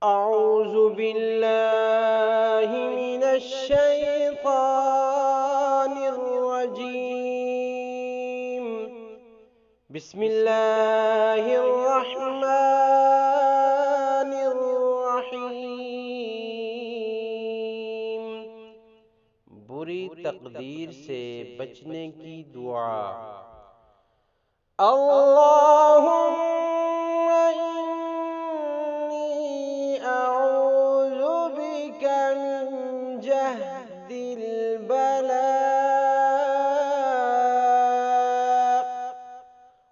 أعوذ بالله من الشيطان الرجيم. بسم الله الرحمن الرحيم. बुरी तकदीर से बचने की दुआ। अल्लाहुम्मा इन्नी अऊज़ु बिका मिन जहदिल बला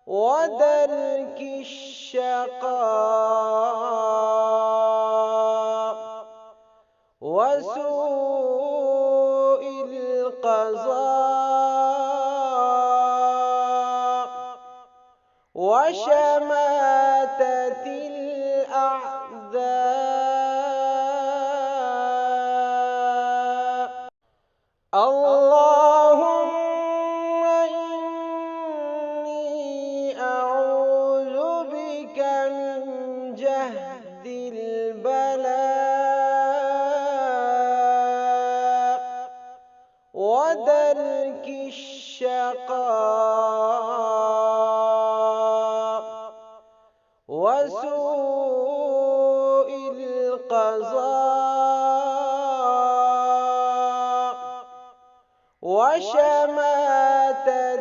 व दरकिश शक़ा व सूइल क़ज़ा व शमाततिल अअदा। अल्लाहुम्मा इन्नी अऊज़ु बिका मिन जहदिल बला व दरकिश शक़ा व सूइल क़ज़ा व शमाततिल